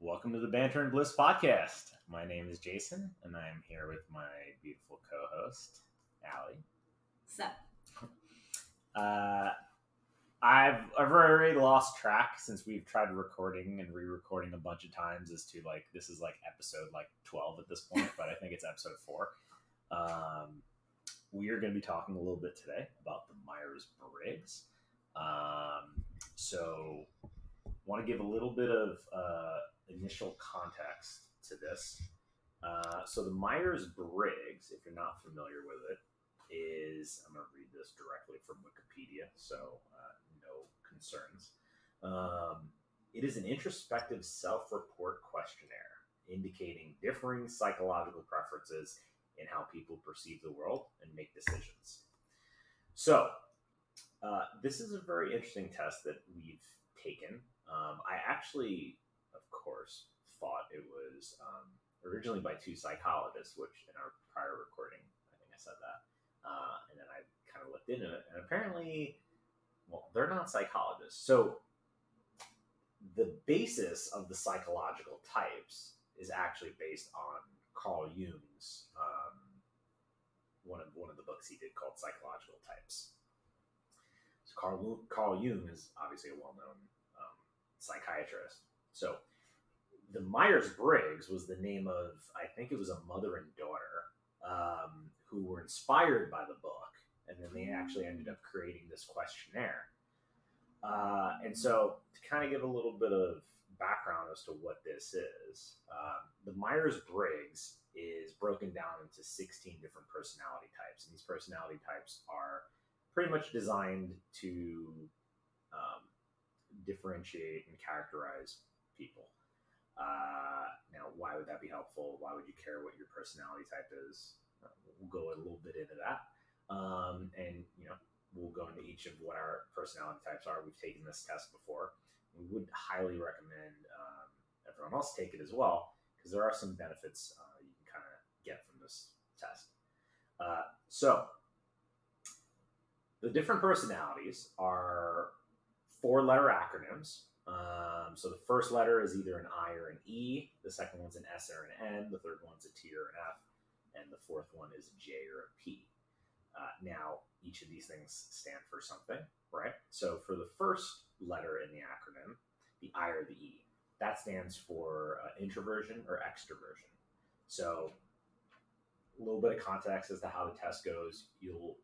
Welcome to the Banter and Bliss podcast. My name is Jason, and I am here with my beautiful co-host, Allie. Sup? I've already lost track since we've tried recording and re-recording a bunch of times as to this is episode 12 at this point, but I think it's episode 4. We are going to be talking a little bit today about the Myers-Briggs. So want to give a little bit of initial context to this. So the Myers-Briggs, if you're not familiar with it, is, I'm going to read this directly from Wikipedia, so no concerns. It is an introspective self-report questionnaire indicating differing psychological preferences in how people perceive the world and make decisions. So this is a very interesting test that we've taken. I actually, of course, thought it was originally by 2 psychologists, which in our prior recording, I think I said that. And then I kind of looked into it, and apparently, well, they're not psychologists. So the basis of the psychological types is actually based on Carl Jung's one of the books he did called Psychological Types. So Carl Jung is obviously a well-known psychiatrist. So the Myers-Briggs was the name of, I think it was a mother and daughter who were inspired by the book, and then they actually ended up creating this questionnaire. And so to kind of give a little bit of background as to what this is, the Myers-Briggs is broken down into 16 different personality types, and these personality types are pretty much designed to differentiate and characterize people. Now, why would that be helpful? Why would you care what your personality type is? We'll go a little bit into that. And, we'll go into each of what our personality types are. We've taken this test before. We would highly recommend everyone else take it as well, because there are some benefits you can kind of get from this test. So the different personalities are 4-letter acronyms. So the first letter is either an I or an E, the second one's an S or an N, the third one's a T or an F, and the fourth one is a J or a P. Now, each of these things stand for something, right? So for the first letter in the acronym, the I or the E, that stands for introversion or extroversion. So a little bit of context as to how the test goes. You'll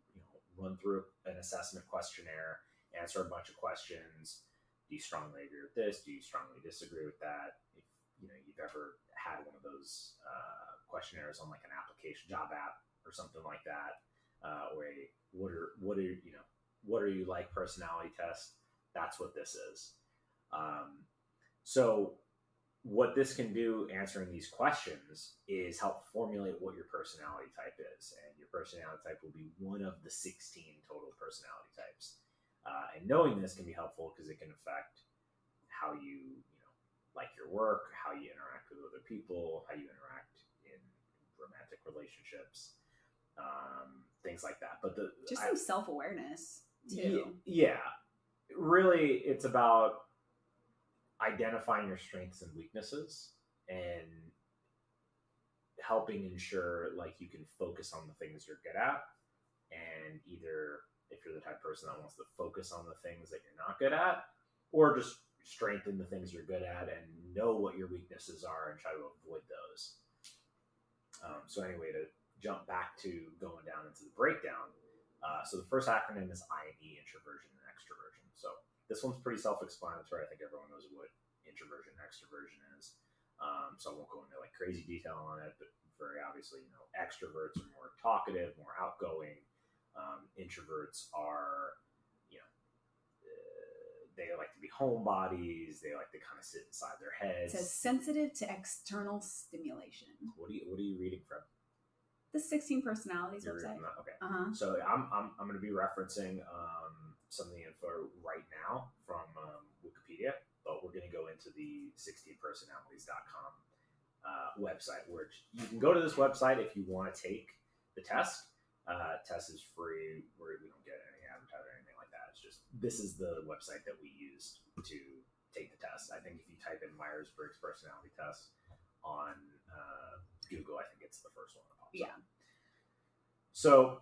run through an assessment questionnaire, answer a bunch of questions. Do you strongly agree with this? Do you strongly disagree with that? If you've ever had one of those questionnaires on like an application job app or something like that, where what are you like personality test? That's what this is. So what this can do, answering these questions, is help formulate what your personality type is, and your personality type will be one of the 16 total personality types. And knowing this can be helpful because it can affect how you like your work, how you interact with other people, how you interact in romantic relationships, things like that. But some self-awareness too. Yeah, really, it's about identifying your strengths and weaknesses and helping ensure you can focus on the things you're good at, and either if you're the type of person that wants to focus on the things that you're not good at, or just strengthen the things you're good at and know what your weaknesses are and try to avoid those. So anyway, to jump back to going down into the breakdown, so the first acronym is I and E, introversion and extroversion. So this one's pretty self-explanatory. I think everyone knows what introversion and extroversion is. So I won't go into crazy detail on it, but very obviously, extroverts are more talkative, more outgoing. Introverts are, they like to be homebodies. They like to kind of sit inside their heads. It says sensitive to external stimulation. What are you reading from? The 16 Personalities You're website. Okay. Uh-huh. So I'm going to be referencing some of the info right now from Wikipedia, but we're going to go into the 16personalities.com website, which you can go to this website if you want to take the test. Test is free. We don't get any advertising or anything like that. It's just, this is the website that we used to take the test. I think if you type in Myers-Briggs personality test on Google, I think it's the first one that pops up. So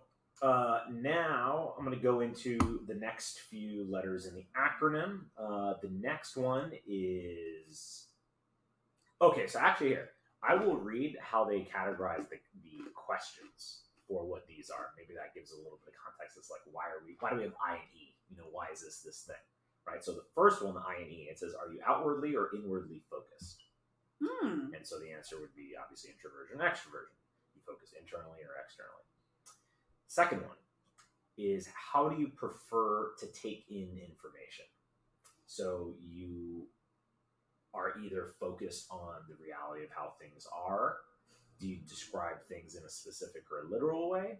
now I'm going to go into the next few letters in the acronym. The next one is... Okay, so actually here, I will read how they categorize the questions for what these are. Maybe that gives a little bit of context. It's like, why do we have I and E? Why is this thing? Right? So the first one, the I and E, it says, are you outwardly or inwardly focused? And so the answer would be obviously introversion, extroversion. You focus internally or externally. Second one is, how do you prefer to take in information? So you are either focused on the reality of how things are. Do you describe things in a specific or a literal way?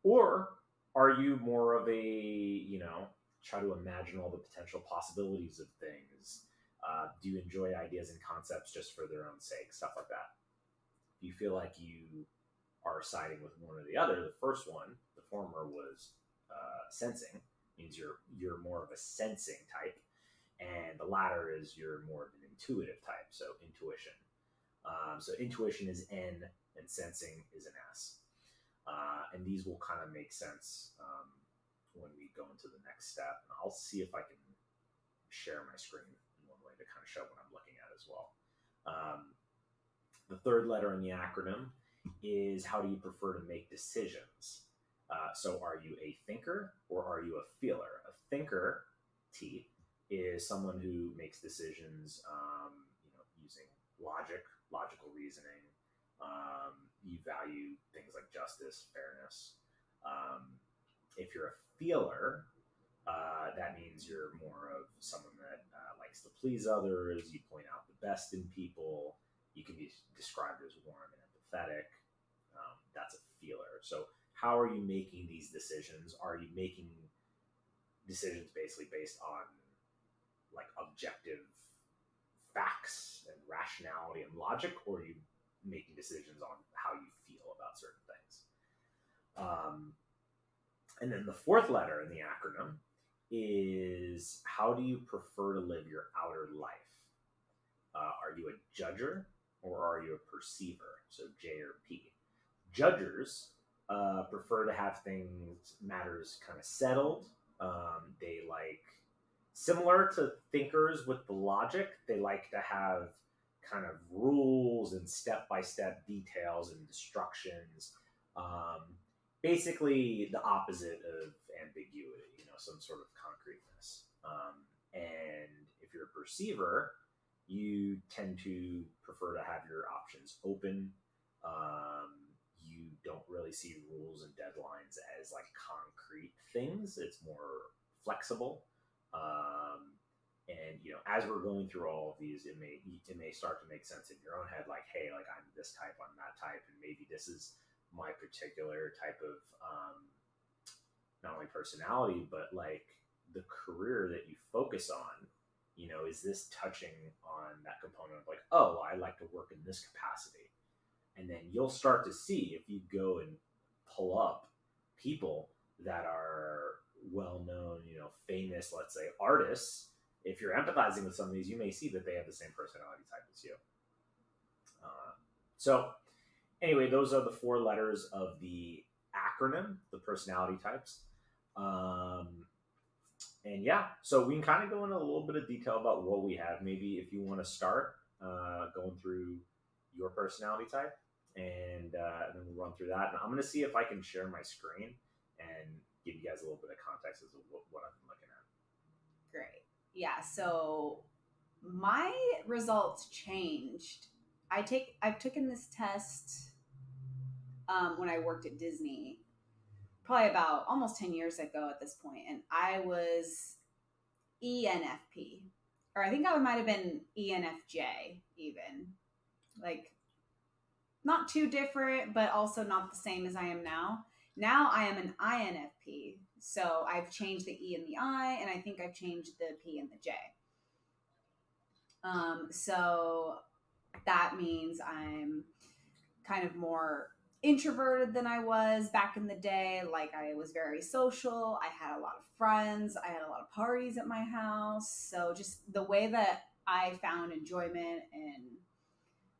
Or are you more of a, try to imagine all the potential possibilities of things? Do you enjoy ideas and concepts just for their own sake? Stuff like that. If you feel like you are siding with one or the other, the first one, the former, was sensing, means you're more of a sensing type, and the latter is you're more of an intuitive type, so intuition. So intuition is N and sensing is an S. And these will kind of make sense when we go into the next step. And I'll see if I can share my screen in one way to kind of show what I'm looking at as well. The third letter in the acronym is, how do you prefer to make decisions? So are you a thinker or are you a feeler? A thinker, T, is someone who makes decisions using logical reasoning. You value things like justice, fairness. If you're a feeler, that means you're more of someone that likes to please others. You point out the best in people. You can be described as warm and empathetic. That's a feeler. So how are you making these decisions? Are you making decisions basically based on like objective facts and rationality and logic, or are you making decisions on how you feel about certain things? And then the fourth letter in the acronym is, how do you prefer to live your outer life? Are you a judger or are you a perceiver? So J or P. Judgers prefer to have matters kind of settled. They like, similar to thinkers with the logic, they like to have kind of rules and step-by-step details and instructions. Basically the opposite of ambiguity, some sort of concreteness. And if you're a perceiver, you tend to prefer to have your options open. You don't really see rules and deadlines as like concrete things. It's more flexible. And as we're going through all of these, it may start to make sense in your own head, like, hey, like I'm this type, I'm that type, and maybe this is my particular type of not only personality, but like the career that you focus on. Is this touching on that component of like, oh, I like to work in this capacity? And then you'll start to see, if you go and pull up people that are well-known, famous, let's say, artists, if you're empathizing with some of these, you may see that they have the same personality type as you. So anyway, those are the four letters of the acronym, the personality types. And yeah, so we can kind of go into a little bit of detail about what we have. Maybe if you want to start going through your personality type, and then we'll run through that. And I'm going to see if I can share my screen and give you guys a little bit of context as to what I've been looking at. Great. Yeah, so my results changed. I've taken this test when I worked at Disney, probably about almost 10 years ago at this point, and I was ENFP, or I think I might have been ENFJ even. Like, not too different, but also not the same as I am now. Now I am an INFP, so I've changed the E and the I, and I think I've changed the P and the J. So that means I'm kind of more introverted than I was back in the day. Like, I was very social. I had a lot of friends. I had a lot of parties at my house. So just the way that I found enjoyment and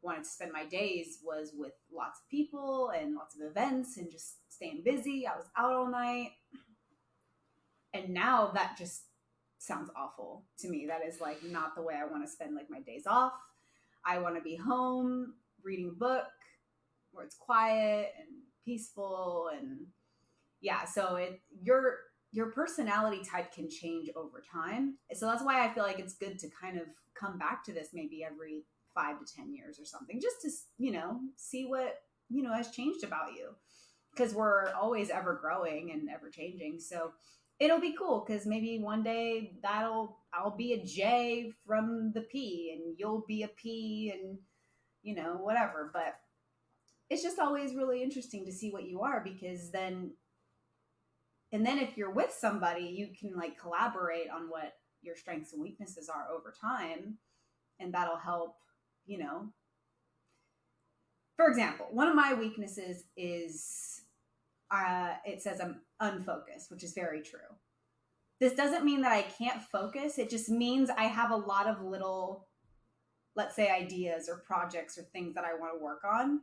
wanted to spend my days was with lots of people and lots of events and just staying busy. I was out all night. And now that just sounds awful to me. That is like not the way I want to spend like my days off. I want to be home reading a book where it's quiet and peaceful. And yeah, so your personality type can change over time. So that's why I feel like it's good to kind of come back to this maybe every 5 to 10 years or something, just to, see what, has changed about you. Because we're always ever growing and ever changing. So it'll be cool because maybe one day I'll be a J from the P and you'll be a P and, whatever. But it's just always really interesting to see what you are, because then if you're with somebody, you can like collaborate on what your strengths and weaknesses are over time, and that'll help, for example, one of my weaknesses is it says I'm unfocused, which is very true. This doesn't mean that I can't focus. It just means I have a lot of little, let's say, ideas or projects or things that I want to work on.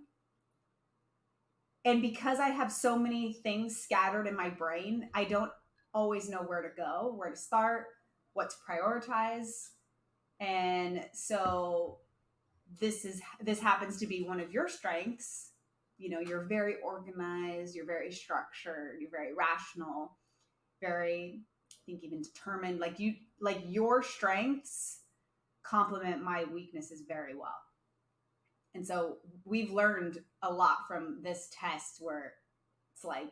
And because I have so many things scattered in my brain, I don't always know where to go, where to start, what to prioritize. And so this happens to be one of your strengths. You're very organized, you're very structured, you're very rational, very, I think, even determined. Like your strengths complement my weaknesses very well. And so we've learned a lot from this test, where it's like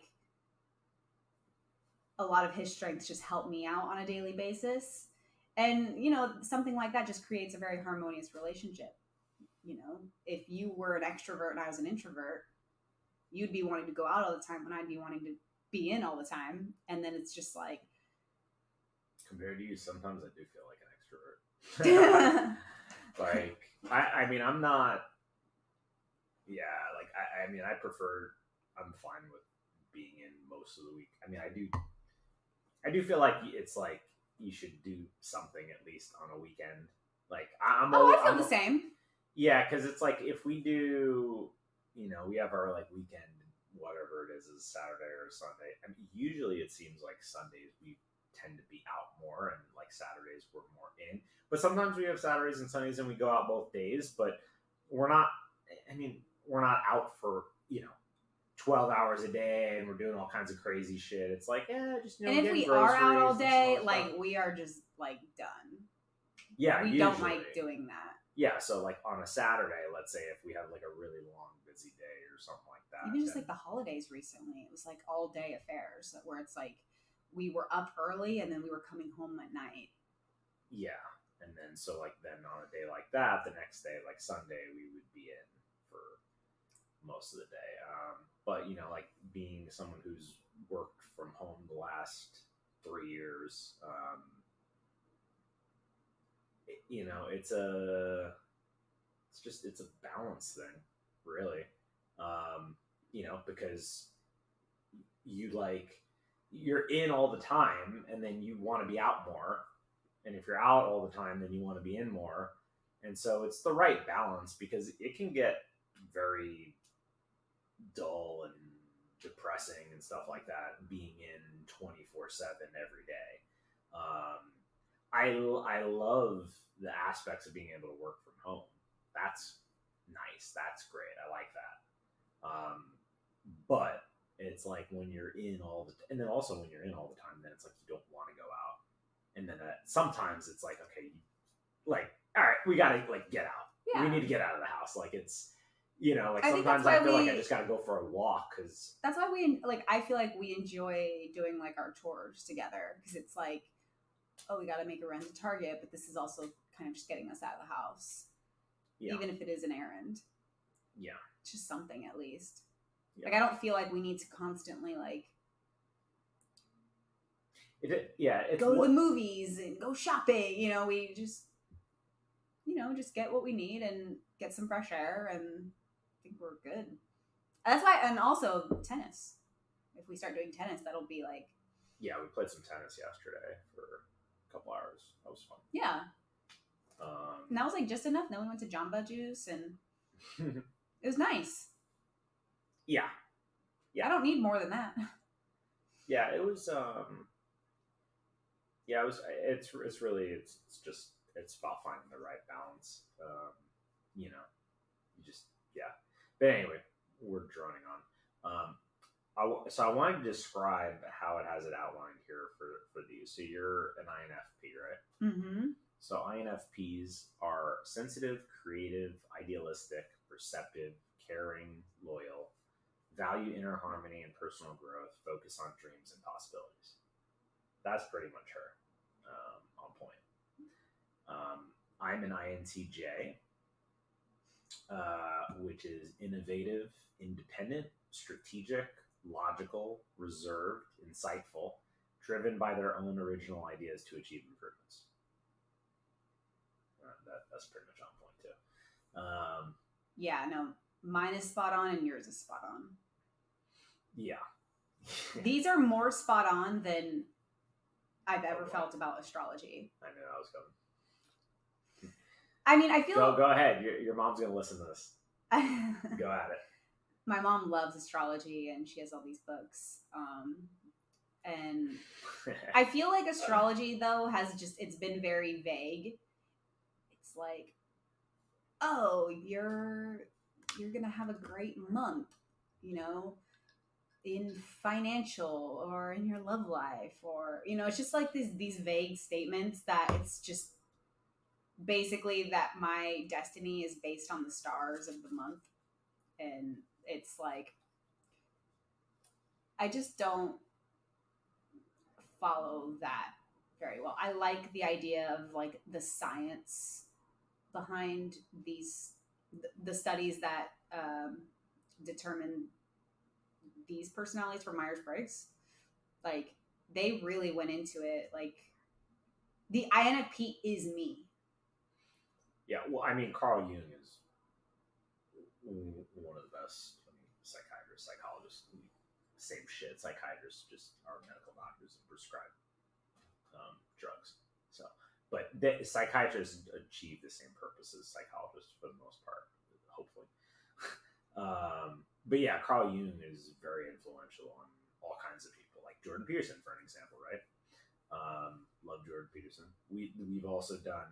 a lot of his strengths just help me out on a daily basis. And, something like that just creates a very harmonious relationship. If you were an extrovert and I was an introvert, you'd be wanting to go out all the time when I'd be wanting to be in all the time. And then it's just like, compared to you, sometimes I do feel like an extrovert. Like, I mean, I'm not. Yeah, like I mean, I'm fine with being in most of the week. I mean, I do feel like it's like you should do something at least on a weekend. Like I feel the same. Yeah, because it's like if we do, we have our like weekend, whatever it is Saturday or Sunday. I mean, usually it seems like Sundays we tend to be out more, and like Saturdays we're more in. But sometimes we have Saturdays and Sundays and we go out both days. But we're not. I mean, we're not out for 12 hours a day and we're doing all kinds of crazy shit. It's like, just and if we are out all day, like we are just like done. Yeah, we don't like doing that. Yeah, so like on a Saturday, let's say if we have like a really long, busy day or something like that. Even just like the holidays recently, it was like all day affairs where it's like we were up early and then we were coming home at night. Yeah, and then so like then on a day like that, the next day, like Sunday, we would be in for most of the day. But like being someone who's worked from home the last 3 years, it's a balance thing, really. Because you're in all the time and then you want to be out more. And if you're out all the time, then you want to be in more. And so it's the right balance, because it can get very dull and depressing and stuff like that, being in 24/7 every day. I love the aspects of being able to work from home. That's nice. That's great. I like that. But it's like when you're in all the and then also when you're in all the time, then it's like you don't want to go out. And then sometimes it's like, okay, like, all right, we gotta like get out. Yeah. We need to get out of the house. Like it's, like sometimes I feel like I just gotta go for a walk, because that's why I feel like we enjoy doing like our chores together, because it's like, oh, we gotta make a run to Target, but this is also kind of just getting us out of the house. Yeah. Even if it is an errand. Yeah. It's just something at least. Yeah. Like I don't feel like we need to constantly like go to the movies and go shopping. We just just get what we need and get some fresh air, and I think we're good. That's why, and also tennis. If we start doing tennis, that'll be like, Yeah, we played some tennis yesterday for a couple hours. That was fun. yeah. And that was like just enough. Then we went to Jamba Juice, and it was nice. Yeah. I don't need more than that. Yeah, it was. Yeah, it was. It's really it's just it's about finding the right balance. You know, you just yeah. But anyway, we're droning on. So I wanted to describe how it has it outlined here for these. So you're an INFP, right? Mm-hmm. So INFPs are sensitive, creative, idealistic, perceptive, caring, loyal, value inner harmony and personal growth, focus on dreams and possibilities. That's pretty much her on point. I'm an INTJ, which is innovative, independent, strategic, logical, reserved, insightful, driven by their own original ideas to achieve improvements. That's pretty much on point too. Yeah, no, mine is spot on and yours is spot on. Yeah. These are more spot on than I've ever felt about astrology. I knew I was going. I mean, I feel... Go ahead. Your mom's going to listen to this. Go at it. My mom loves astrology and she has all these books. And I feel like astrology, though, it's been very vague. It's like, oh, you're going to have a great month, in financial or in your love life, or it's just like these vague statements that it's just basically that my destiny is based on the stars of the month. And it's like, I just don't follow that very well. I like the idea of like the science behind the studies that determine these personalities for Myers-Briggs. Like, they really went into it. Like, the INFP is me. Yeah, well, I mean, Carl Jung is one of the best psychiatrists, psychologists. Same shit. Psychiatrists just are medical doctors and prescribe drugs. So, but psychiatrists achieve the same purpose as psychologists for the most part, hopefully. But yeah, Carl Jung is very influential on all kinds of people, like Jordan Peterson, for an example, right? Love Jordan Peterson. We've also done.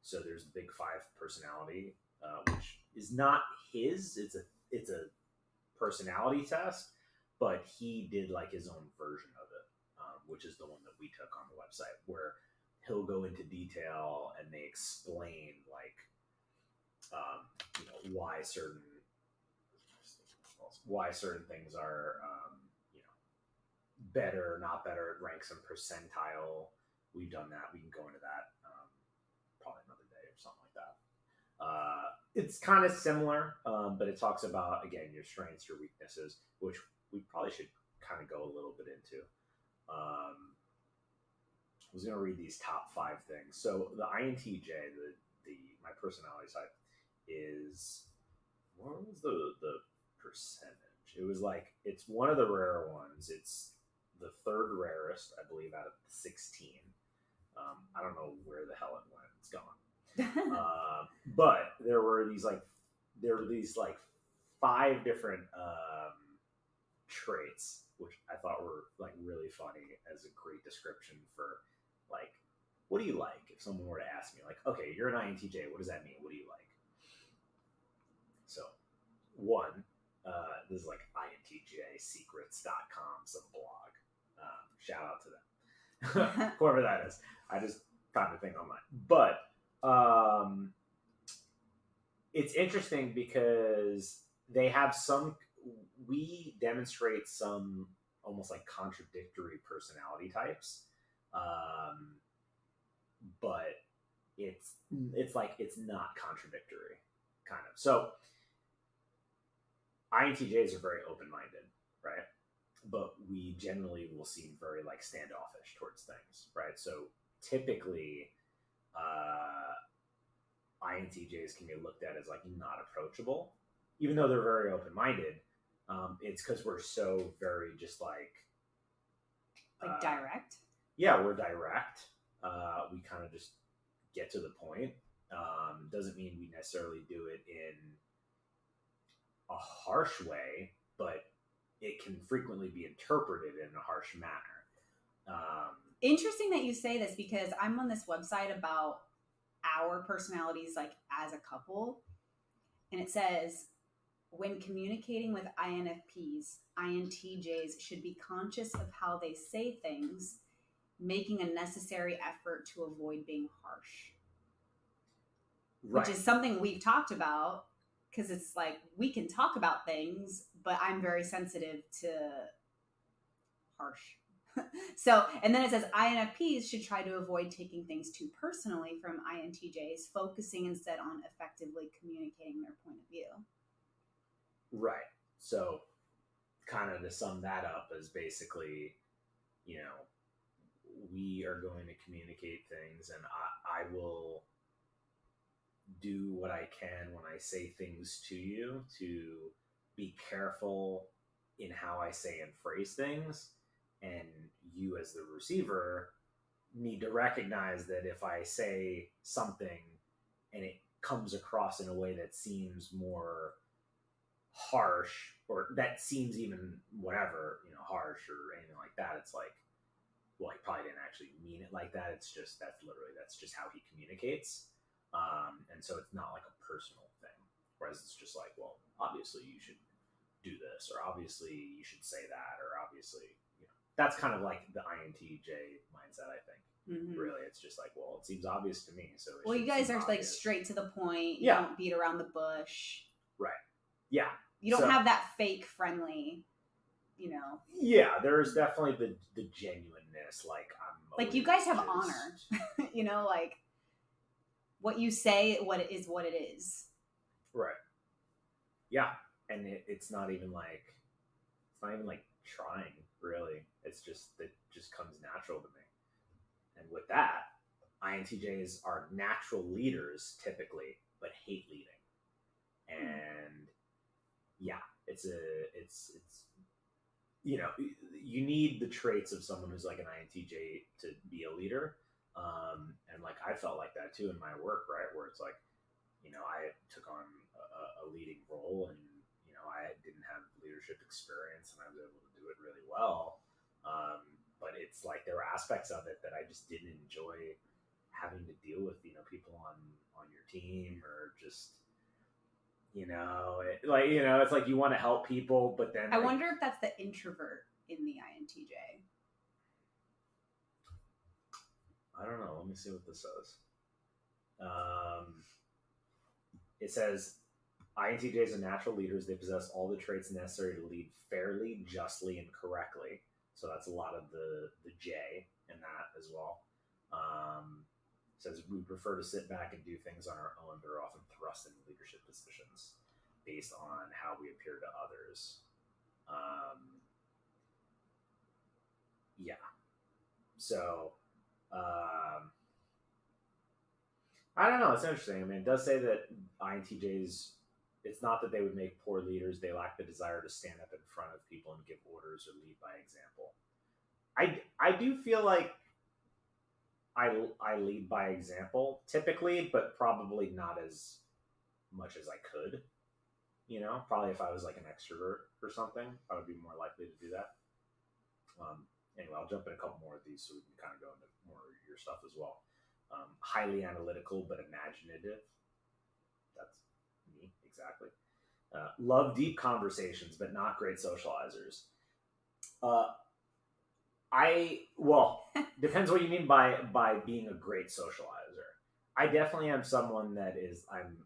So there's the Big Five personality, which is not his. It's a personality test, but he did like his own version of it, which is the one that we took on the website, where he'll go into detail and they explain like why certain things are better, not better. It ranks in percentile. We've done that. We can go into that probably another day or something like that. It's kind of similar, but it talks about, again, your strengths, your weaknesses, which we probably should kind of go a little bit into. I was going to read these top 5 things. So the INTJ, my personality type is, what was the percentage? It was like, it's one of the rare ones. It's the 3rd rarest, I believe, out of 16. I don't know where the hell it went. It's gone. But there were these 5 different traits, which I thought were like really funny as a great description for like, what do you like? If someone were to ask me, like, okay, you're an INTJ, what does that mean? What do you like? So, one, this is like INTJsecrets.com, some blog. Shout out to them. Whoever that is. I just found a thing online. But it's interesting because they have we demonstrate some almost like contradictory personality types. But it's like, it's not contradictory, kind of. So INTJs are very open-minded, right? But we generally will seem very like standoffish towards things, right? So typically, INTJs can be looked at as like not approachable, even though they're very open-minded, it's because we're so very just like direct. Yeah, we're direct. We kind of just get to the point. Doesn't mean we necessarily do it in a harsh way, but it can frequently be interpreted in a harsh manner. Interesting that you say this, because I'm on this website about our personalities, like as a couple, and it says, when communicating with INFPs, INTJs should be conscious of how they say things, making a necessary effort to avoid being harsh. Right. Which is something we've talked about, because it's like we can talk about things, but I'm very sensitive to harsh. So, and then it says INFPs should try to avoid taking things too personally from INTJs, focusing instead on effectively communicating their point of view. Right. So, kind of to sum that up is basically, we are going to communicate things, and I will do what I can when I say things to you to be careful in how I say and phrase things. And you, as the receiver, need to recognize that if I say something and it comes across in a way that seems more harsh, or that seems even whatever, harsh or anything like that, it's like, well, he probably didn't actually mean it like that. It's just, that's just how he communicates. And so it's not like a personal thing. Whereas it's just like, well, obviously you should do this, or obviously you should say that, or obviously, that's kind of like the INTJ mindset, I think. Mm-hmm. Really, it's just like, well, it seems obvious to me. So you guys are like straight to the point. You don't beat around the bush. Right. Yeah. You don't have that fake friendly, Yeah, there's definitely the genuineness. Like, like you guys have honor. Like what you say, what it is. Right. Yeah, and it's not even like trying, really. It's just, it just comes natural to me. And with that, INTJs are natural leaders typically, but hate leading. And yeah, it's you need the traits of someone who's like an INTJ to be a leader. And like, I felt like that too in my work, right? Where it's like, I took on a leading role, and, I didn't have leadership experience, and I was able to do it really well. But it's like, there were aspects of it that I just didn't enjoy having to deal with, people on your team, or just, it's like you want to help people, but then I wonder if that's the introvert in the INTJ. I don't know. Let me see what this says. It says INTJs are natural leaders. They possess all the traits necessary to lead fairly, justly, and correctly. So that's a lot of the J in that as well. Says we prefer to sit back and do things on our own, but are often thrust into leadership positions based on how we appear to others. Yeah. So, I don't know. It's interesting. I mean, it does say that INTJs, it's not that they would make poor leaders. They lack the desire to stand up in front of people and give orders or lead by example. I do feel like I lead by example typically, but probably not as much as I could. Probably if I was like an extrovert or something, I would be more likely to do that. Anyway, I'll jump in a couple more of these so we can kind of go into more of your stuff as well. Highly analytical but imaginative. That's me, exactly. Love deep conversations but not great socializers. Depends what you mean by being a great socializer. I definitely am someone that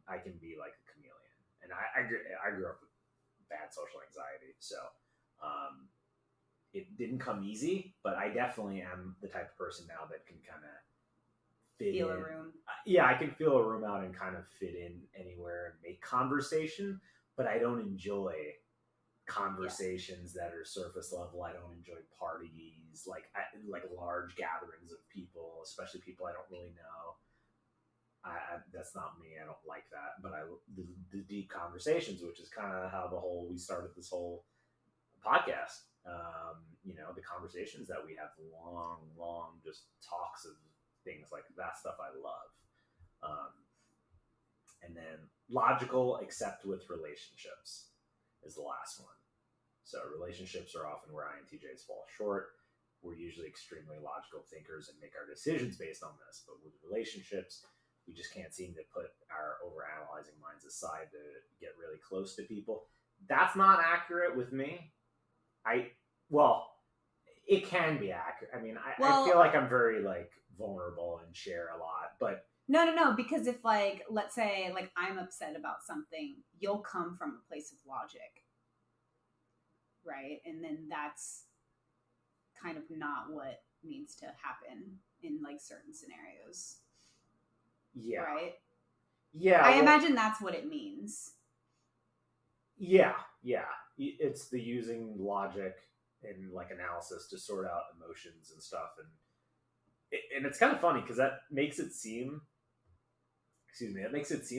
I can be like a chameleon, and I grew up with bad social anxiety, so it didn't come easy, but I definitely am the type of person now that can kind of feel a room. Yeah, I can feel a room out and kind of fit in anywhere and make conversation, but I don't enjoy conversations that are surface level. I don't enjoy parties, like large gatherings of people, especially people I don't really know. that's not me. I don't like that. But the deep conversations, which is kind of how we started this whole podcast. The conversations that we have, long, just talks of things like that stuff I love. And then logical, except with relationships, is the last one. So relationships are often where INTJs fall short. We're usually extremely logical thinkers and make our decisions based on this. But with relationships, we just can't seem to put our overanalyzing minds aside to get really close to people. That's not accurate with me. It can be accurate. I mean, I feel like I'm very like vulnerable and share a lot, but no, because if like, let's say like I'm upset about something, you'll come from a place of logic, right? And then that's kind of not what needs to happen in like certain scenarios. Yeah. Right? Yeah. I imagine that's what it means. Yeah. It's the using logic and like analysis to sort out emotions and stuff, and it's kind of funny because that makes it seem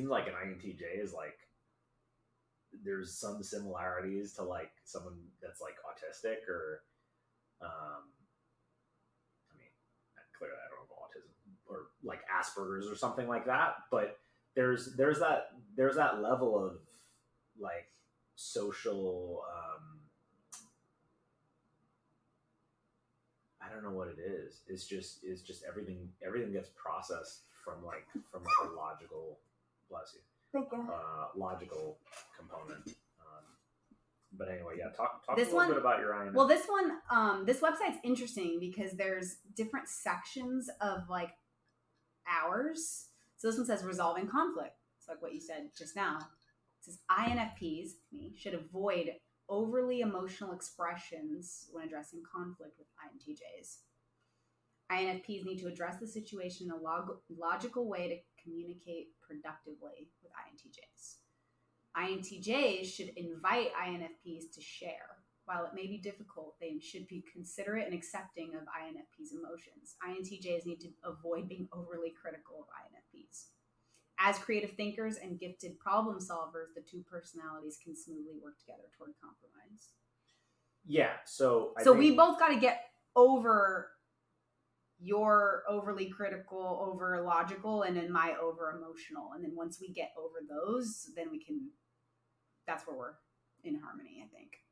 like an INTJ is like there's some similarities to like someone that's like autistic or I mean, clearly I don't know autism or like Asperger's or something like that, but there's that level of like social I don't know what it is. It's just everything gets processed from a logical, bless you, logical component. But anyway, yeah, talk a little bit about your INFP. Well, this one, this website's interesting because there's different sections of like hours. So this one says resolving conflict. It's like what you said just now. It says INFPs should avoid overly emotional expressions when addressing conflict with INTJs. INFPs need to address the situation in a logical way to communicate productively with INTJs. INTJs should invite INFPs to share. While it may be difficult, they should be considerate and accepting of INFPs' emotions. INTJs need to avoid being overly critical of INFPs. As creative thinkers and gifted problem solvers, the two personalities can smoothly work together toward compromise. Yeah, so we both got to get over your overly critical, over logical, and then my over emotional. And then once we get over those, then we can, that's where we're in harmony, I think.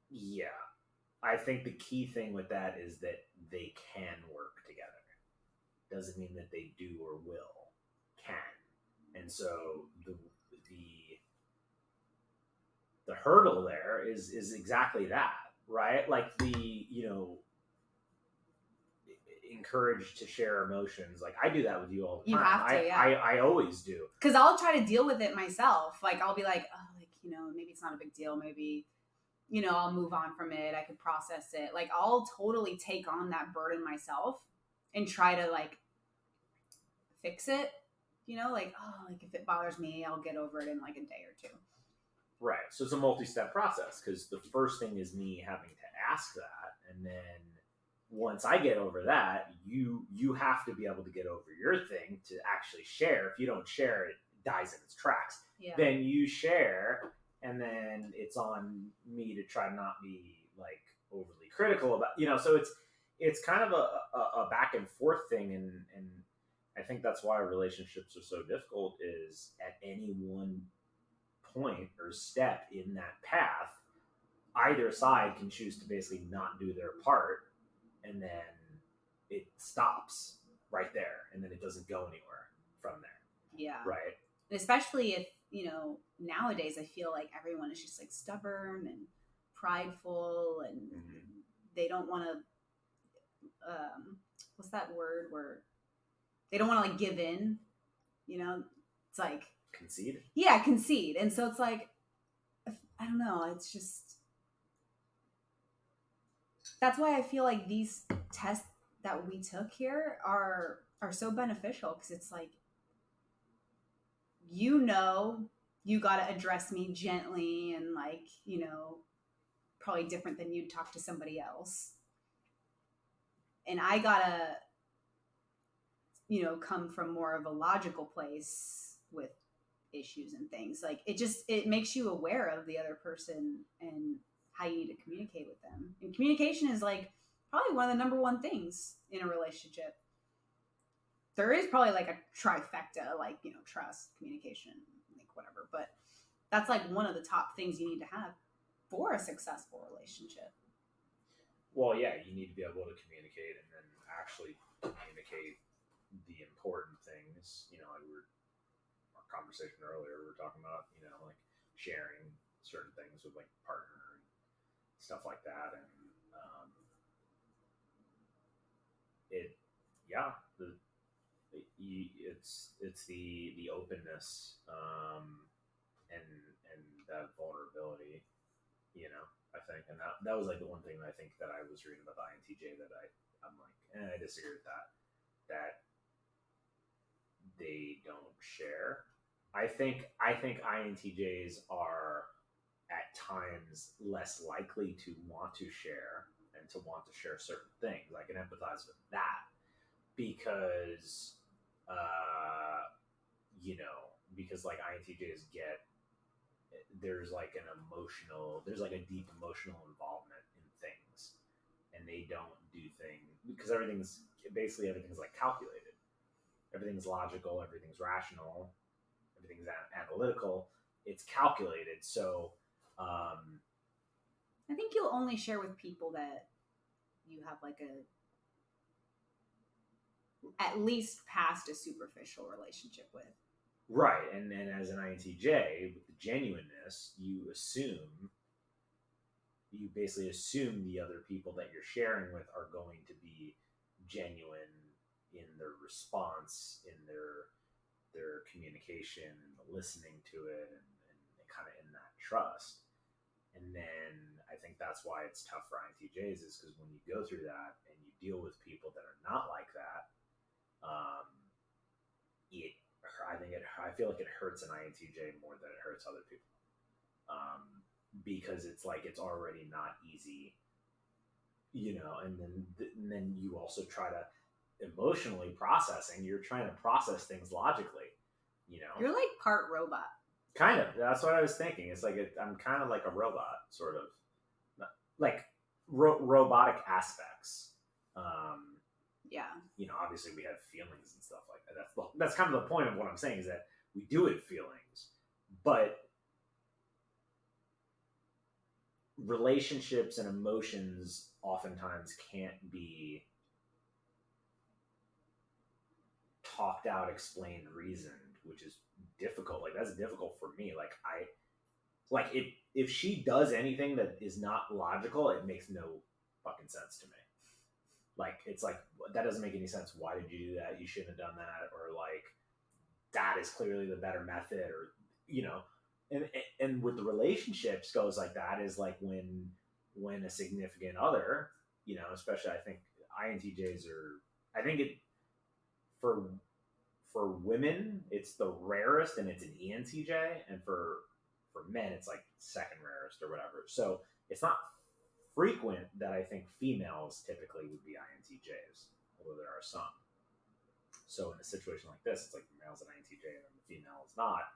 Yeah. I think the key thing with that is that they can work together. Doesn't mean that they do or will. Can. And so the hurdle there is exactly that, right? Like encouraged to share emotions. Like I do that with you all the time. You have to, yeah. I always do. Because I'll try to deal with it myself. Like I'll be like, oh, like, maybe it's not a big deal. Maybe, I'll move on from it. I could process it. Like I'll totally take on that burden myself and try to like fix it. Like, oh, like if it bothers me, I'll get over it in like a day or two. Right. So it's a multi-step process because the first thing is me having to ask that, and then once I get over that, you have to be able to get over your thing to actually share. If you don't share, it dies in its tracks. Yeah. Then you share, and then it's on me to try not be like overly critical about, so it's kind of a back and forth thing, and I think that's why relationships are so difficult is at any one point or step in that path, either side can choose to basically not do their part, and then it stops right there, and then it doesn't go anywhere from there. Yeah. Right. Especially if, nowadays I feel like everyone is just like stubborn and prideful, and they don't want to, what's that word where they don't want to like give in, it's like concede. Yeah, concede. And so it's like, I don't know, it's just, that's why I feel like these tests that we took here are so beneficial, because it's like, you got to address me gently and like, probably different than you'd talk to somebody else. And I got to come from more of a logical place with issues and things. Like it makes you aware of the other person and how you need to communicate with them. And communication is like probably one of the number one things in a relationship. There is probably like a trifecta, like, trust, communication, like whatever, but that's like one of the top things you need to have for a successful relationship. Well, yeah, you need to be able to communicate and then actually communicate the important things. Like our conversation earlier, we were talking about, like sharing certain things with like partner and stuff like that. And it's the openness and that vulnerability, I think, and that was like the one thing I think that I was reading about the INTJ that I'm like, I disagree with that they don't share. I think INTJs are at times less likely to want to share and to want to share certain things. I can empathize with that because, because like INTJs there's like there's like a deep emotional involvement in things, and they don't do things because everything's like calculated. Everything's logical, everything's rational, everything's analytical. It's calculated. So, I think you'll only share with people that you have like at least past a superficial relationship with. Right. And as an INTJ, with the genuineness, you basically assume the other people that you're sharing with are going to be genuine in their response, in their communication, and the listening to it, and kind of in that trust. And then I think that's why it's tough for INTJs, is because when you go through that and you deal with people that are not like that, I feel like it hurts an INTJ more than it hurts other people, because it's like it's already not easy, and then you also try to emotionally processing. You're trying to process things logically, You're like part robot. Kind of. That's what I was thinking. It's like I'm kind of like a robot, sort of, like robotic aspects. Yeah. Obviously we have feelings and stuff like that. That's kind of the point of what I'm saying, is that we do have feelings, but relationships and emotions oftentimes can't be talked out, explained, reasoned, which is difficult. Like that's difficult for me. If she does anything that is not logical, it makes no fucking sense to me. Like, it's like, that doesn't make any sense. Why did you do that? You shouldn't have done that. Or like, that is clearly the better method, or, and with the relationships goes like that, is like when a significant other, especially I think INTJs I think for women, it's the rarest, and it's an ENTJ, and for men, it's like second rarest or whatever. So it's not frequent that I think females typically would be INTJs, although there are some. So in a situation like this, it's like the male's an INTJ and the female is not,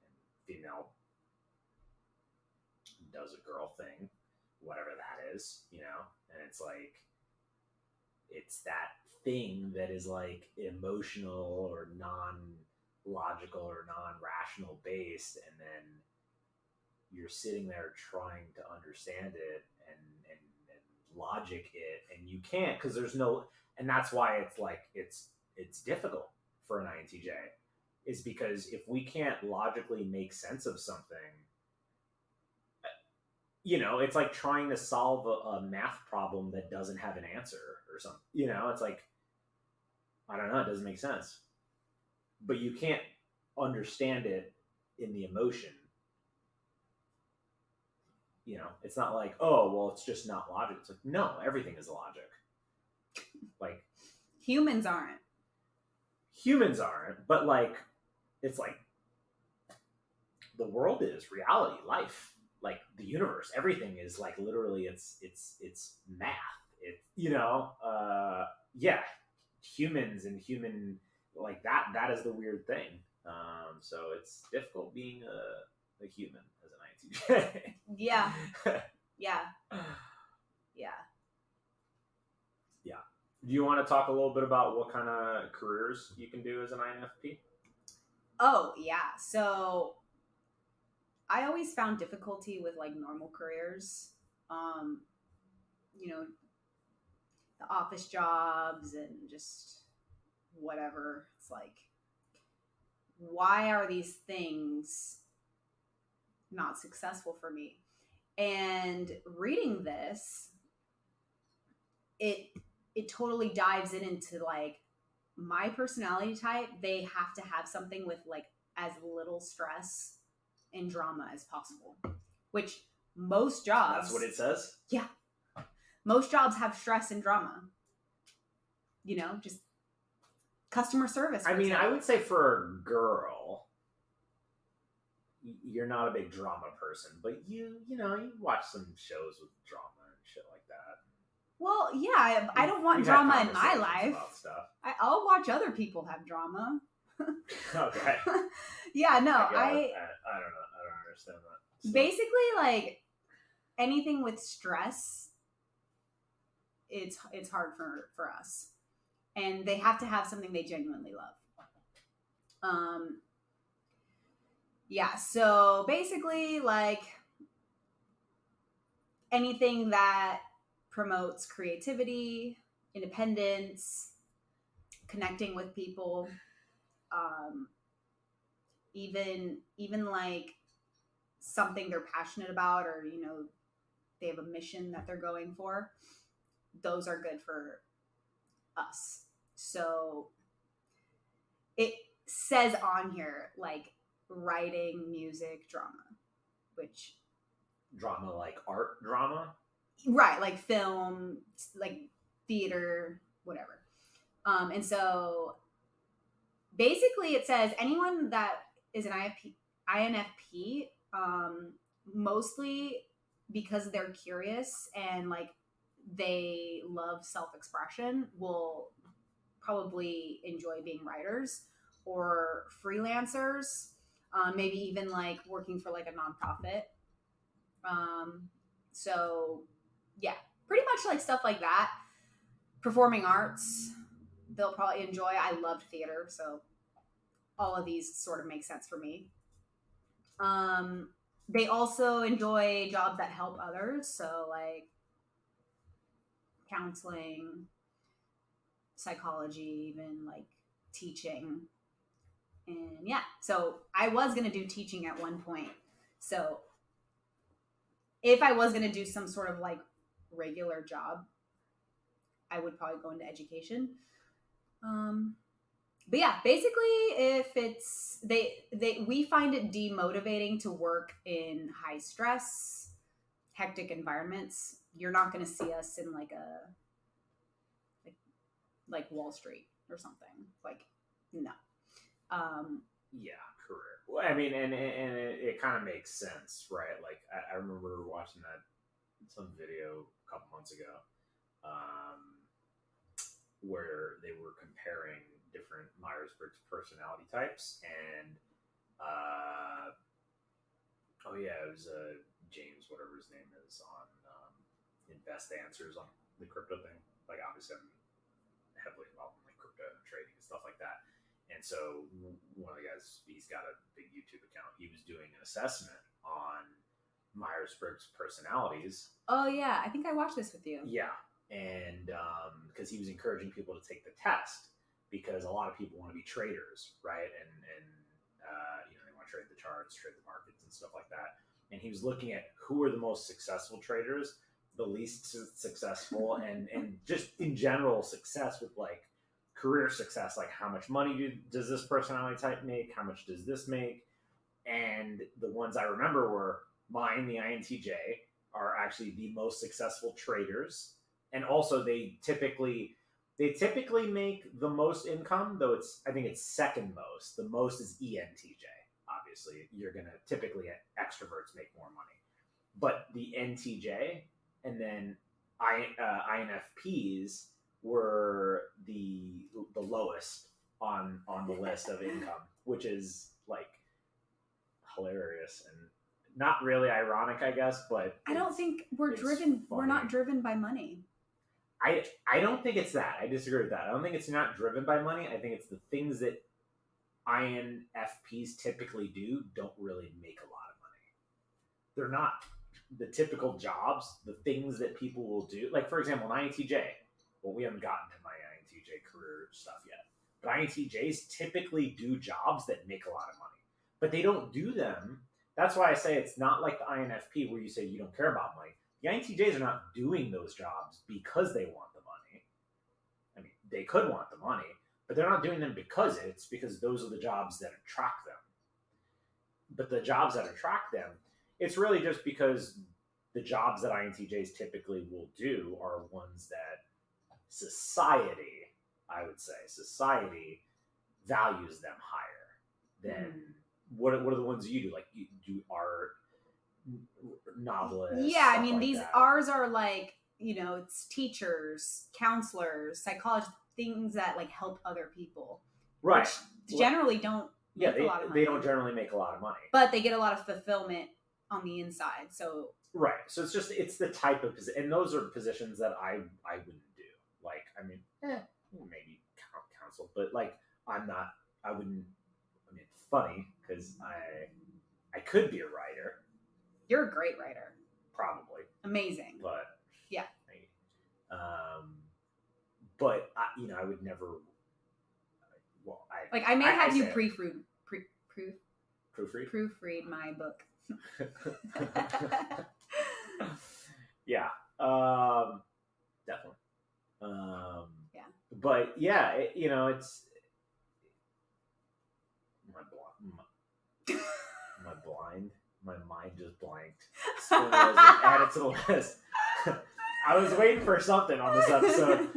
and female does a girl thing, whatever that is, and it's like, it's that thing that is like emotional or non-logical or non-rational based, and then you're sitting there trying to understand it and logic it, and you can't, because there's no, and that's why it's like it's difficult for an INTJ, is because if we can't logically make sense of something, it's like trying to solve a math problem that doesn't have an answer or something. It's like, I don't know, it doesn't make sense. But you can't understand it in the emotion. It's not like, oh, well, it's just not logic. It's like, no, everything is logic. Like, humans aren't, but like, it's like, the world is reality, life, like the universe, everything is like, literally, it's math. Yeah, humans and human like that is the weird thing. So it's difficult being a human as an INTJ. Yeah. Yeah. Yeah. Yeah. Do you want to talk a little bit about what kind of careers you can do as an INFP? Oh, yeah. So I always found difficulty with like normal careers. Um, you know, the office jobs and just whatever. It's like, why are these things not successful for me? And reading this, it it totally dives into like my personality type. They have to have something with like as little stress and drama as possible, which most jobs, That's what it says? yeah, most jobs have stress and drama, just customer service, I mean, example. I would say for a girl, you're not a big drama person, but you watch some shows with drama and shit like that. Well, yeah, I don't want We've had drama in my conversations life. about stuff. I'll watch other people have drama. Okay. Yeah, no, I don't know. I don't understand that. So. Basically, like anything with stress, it's hard for us, and they have to have something they genuinely love. Yeah, so basically, like anything that promotes creativity, independence, connecting with people, even like something they're passionate about, or they have a mission that they're going for. Those are good for us. So it says on here like writing, music, drama, which drama like art drama, right? Like film, like theater, whatever. And so basically, it says anyone that is an INFP, mostly because they're curious and like they love self-expression, will probably enjoy being writers or freelancers, maybe even like working for like a nonprofit. So yeah, pretty much like stuff like that. Performing arts, they'll probably enjoy. I loved theater, so all of these sort of make sense for me. They also enjoy jobs that help others, so like counseling, psychology, even like teaching. And yeah, so I was going to do teaching at one point. So if I was going to do some sort of like regular job, I would probably go into education. But yeah, basically, if it's we find it demotivating to work in high stress, hectic environments. You're not going to see us in like Wall Street or something. Like, no. Yeah, career. Well, I mean, and it kind of makes sense, right? Like, I remember watching some video a couple months ago, where they were comparing different Myers-Briggs personality types, and it was James, whatever his name is, on Invest Answers on the crypto thing. Like, obviously, I'm heavily involved in like crypto trading and stuff like that. And so one of the guys, he's got a big YouTube account. He was doing an assessment on Myers-Briggs personalities. Oh yeah, I think I watched this with you. Yeah, and because he was encouraging people to take the test, because a lot of people want to be traders, right? And they want to trade the charts, trade the markets, and stuff like that. And he was looking at who are the most successful traders, the least successful, and just in general success with like career success, like how much money does this personality type make, how much does this make. And the ones I remember were mine, the INTJ, are actually the most successful traders, and also they typically make the most income, though I think it's second most. The most is ENTJ. Obviously, you're gonna typically extroverts make more money, but the NTJ and then INFPs were the lowest on the list of income, which is like hilarious and not really ironic, I guess. But I don't think we're not driven by money. I don't think it's that. I disagree with that. I don't think it's not driven by money. I think it's the things that INFPs typically do don't really make a lot of money. They're not the typical jobs, the things that people will do. Like, for example, an INTJ. Well, we haven't gotten to my INTJ career stuff yet. But INTJs typically do jobs that make a lot of money. But they don't do them. That's why I say it's not like the INFP where you say you don't care about money. The INTJs are not doing those jobs because they want the money. I mean, they could want the money, but they're not doing them because it's because those are the jobs that attract them. But the jobs that attract them, it's really just because the jobs that INTJs typically will do are ones that society, I would say, society values them higher than what are the ones you do? Like you do art, novelists. Yeah, I mean, like these that. ours are like, it's teachers, counselors, psychologists, things that like help other people, right? Which generally don't. Make a lot of money. They don't generally make a lot of money, but they get a lot of fulfillment on the inside. So right. So it's the type of position, and those are positions that I wouldn't do. Like, I mean, maybe counsel, but like I wouldn't. I mean, it's funny because I could be a writer. You're a great writer. Probably. Amazing. But yeah. But I would never. Well, I may have you proofread my book. Yeah. Definitely. Yeah. But yeah, it's my mind just blanked. So add it to the list. I was waiting for something on this episode.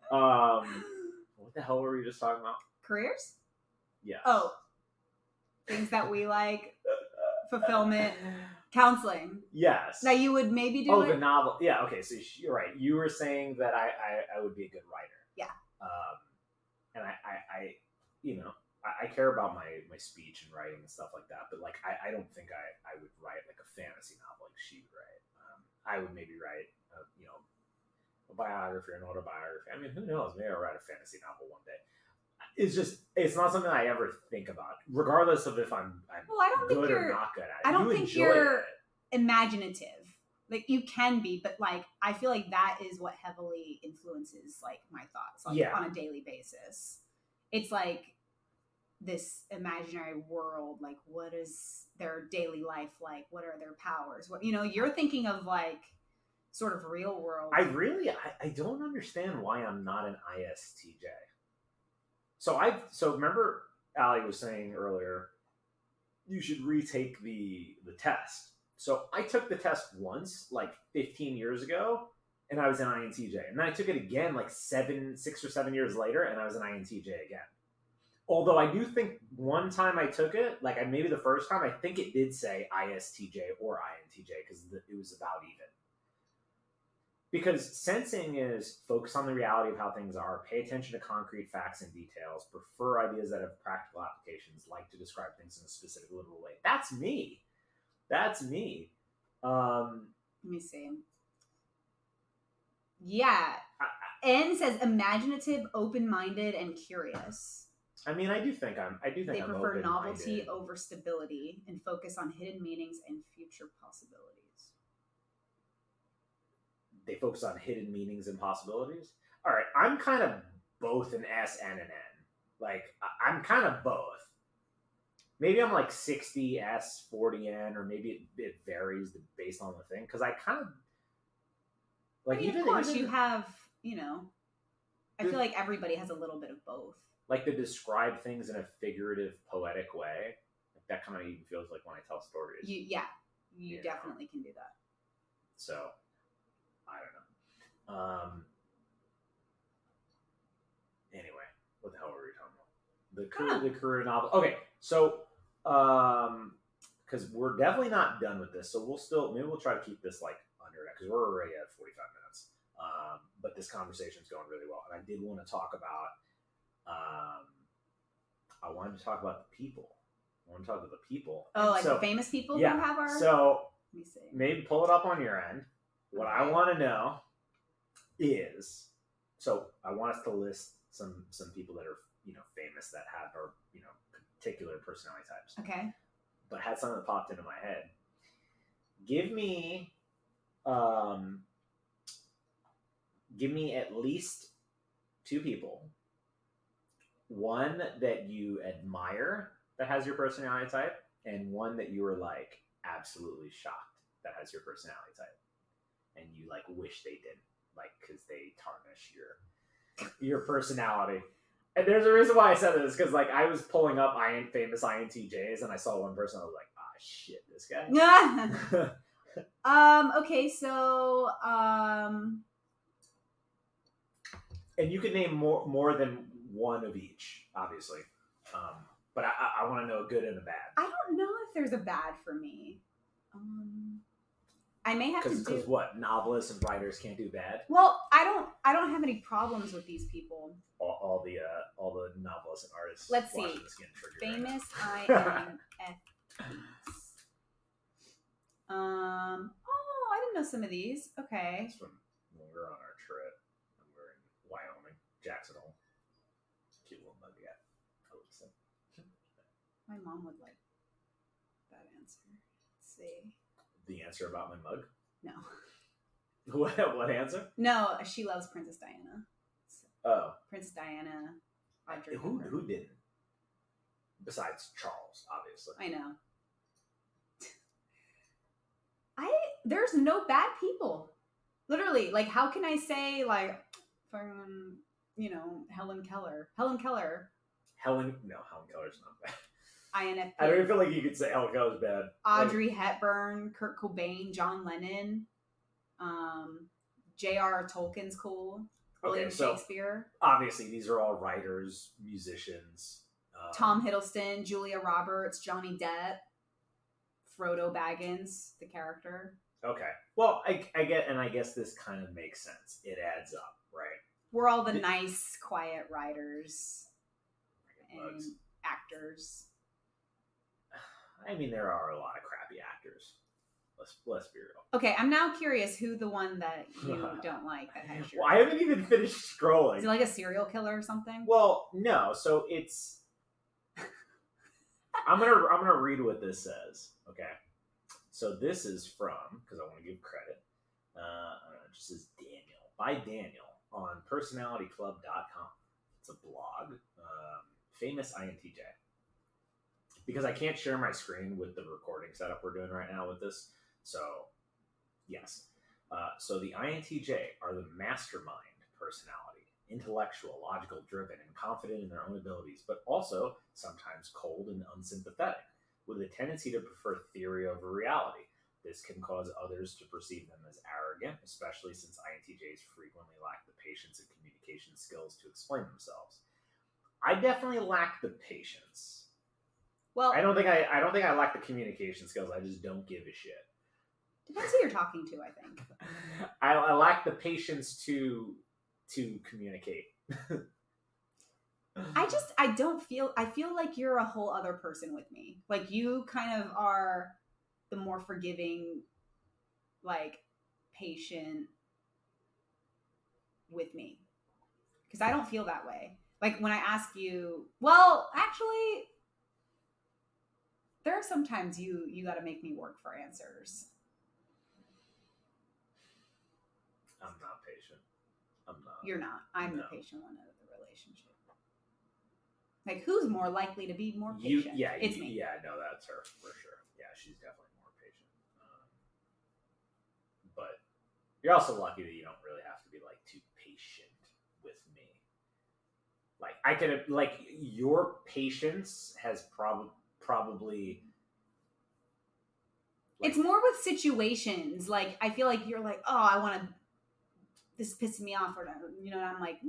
What the hell were we just talking about? Careers? Yeah. Oh. Things that we like. Fulfillment. Counseling. Yes. That you would maybe do. Oh, the novel. Yeah, okay, so you're right. You were saying that I would be a good writer. Yeah. And I care about my speech and writing and stuff like that, but like I don't think I would write like a fantasy novel like she would write. I would maybe write a biography or an autobiography. I mean, who knows? Maybe I'll write a fantasy novel one day. It's not something I ever think about, regardless of if I'm good or not good at it. I don't think you're imaginative. Like, you can be, but like I feel like that is what heavily influences like my thoughts on a daily basis. It's like this imaginary world, like what is their daily life like? What are their powers? What you're thinking of like sort of real world. I don't understand why I'm not an ISTJ. So remember Allie was saying earlier, you should retake the test. So I took the test once, like 15 years ago, and I was an INTJ. And then I took it again like 6 or 7 years later, and I was an INTJ again. Although I do think one time I took it, like maybe the first time, I think it did say ISTJ or INTJ because it was about even. Because sensing is focus on the reality of how things are, pay attention to concrete facts and details, prefer ideas that have practical applications, like to describe things in a specific literal way. That's me. Let me see. Yeah. N says imaginative, open-minded, and curious. I mean, I do think they I'm prefer novelty open-minded. over stability and focus on hidden meanings and future possibilities. They focus on hidden meanings and possibilities. All right, I'm kind of both an S and an N. Like, I'm kind of both. Maybe I'm like 60 S, 40 N, or maybe it varies based on the thing. Because I kind of like. I mean, of course, you have. I feel like everybody has a little bit of both. Like to describe things in a figurative, poetic way. Like that kind of even feels like when I tell stories. You definitely can do that. So, I don't know. Anyway, what the hell were we talking about? The career novel. Okay, so because we're definitely not done with this, so we'll try to keep this like under that because we're already at 45 minutes. But this conversation's going really well, and I did want to talk about I wanted to talk about the people. I want to talk about the people. Oh, like the famous people who have our. So let me see. Maybe pull it up on your end. What I want to know is, so I want us to list some people that are famous that have or particular personality types. Okay. But had something that popped into my head. Give me at least two people. One that you admire that has your personality type, and one that you were like absolutely shocked that has your personality type, and you like wish they didn't, like because they tarnish your personality. And there's a reason why I said this, because like I was pulling up famous INTJs, and I saw one person. I was like, ah, shit, this guy. Okay, so and you can name more than one of each, obviously. But I want to know a good and a bad. I don't know if there's a bad for me. I may have to do. Because what, novelists and writers can't do bad? Well, I don't have any problems with these people. All the novelists and artists. Let's see. Famous INFPs. Oh, I didn't know some of these. Okay. That's from when we were on our trip, and we were in Wyoming, Jackson Hole. Cute little nugget. My mom would like that answer. Let's see. The answer about my mug? No. What answer? No, she loves Princess Diana. Oh. Princess Diana. Audrey Who didn't? Besides Charles, obviously. I know. There's no bad people. Literally, like, how can I say, like, from, Helen Keller. Helen Keller's not bad. INFP. I don't even feel like you could say Helen Keller's bad. Audrey Hepburn, Kurt Cobain, John Lennon, J.R. Tolkien's cool. William Shakespeare. Obviously, these are all writers, musicians. Tom Hiddleston, Julia Roberts, Johnny Depp, Frodo Baggins, the character. Okay. Well, I guess this kind of makes sense. It adds up, right? We're all the nice, quiet writers and actors. I mean, there are a lot of crappy actors. Let's be real. Okay, I'm now curious who the one that you don't like that has your... Well, I haven't even finished scrolling. Is it like a serial killer or something? Well, no. So it's... I'm gonna read what this says. Okay. So this is from, because I want to give credit. It just says Daniel. By Daniel on personalityclub.com. It's a blog. Famous INTJ. Because I can't share my screen with the recording setup we're doing right now with this. So, yes. So the INTJ are the mastermind personality. Intellectual, logical, driven, and confident in their own abilities, but also sometimes cold and unsympathetic, with a tendency to prefer theory over reality. This can cause others to perceive them as arrogant, especially since INTJs frequently lack the patience and communication skills to explain themselves. I definitely lack the patience. Well, I don't think I lack the communication skills. I just don't give a shit. Depends who you're talking to, I think. I lack the patience to communicate. I feel like you're a whole other person with me. Like, you kind of are the more forgiving, like, patient with me. Because I don't feel that way. Like, when I ask you, well, actually, there are sometimes you got to make me work for answers. I'm not patient. I'm not. You're not. I'm the patient one out of the relationship. Like, who's more likely to be more patient? It's me. Yeah, no, that's her for sure. Yeah, she's definitely more patient. But you're also lucky that you don't really have to be like too patient with me. Like, I could, like, your patience has probably. Like, it's more with situations. Like, I feel like you're like, oh, I want to. This is pissing me off, or I'm like,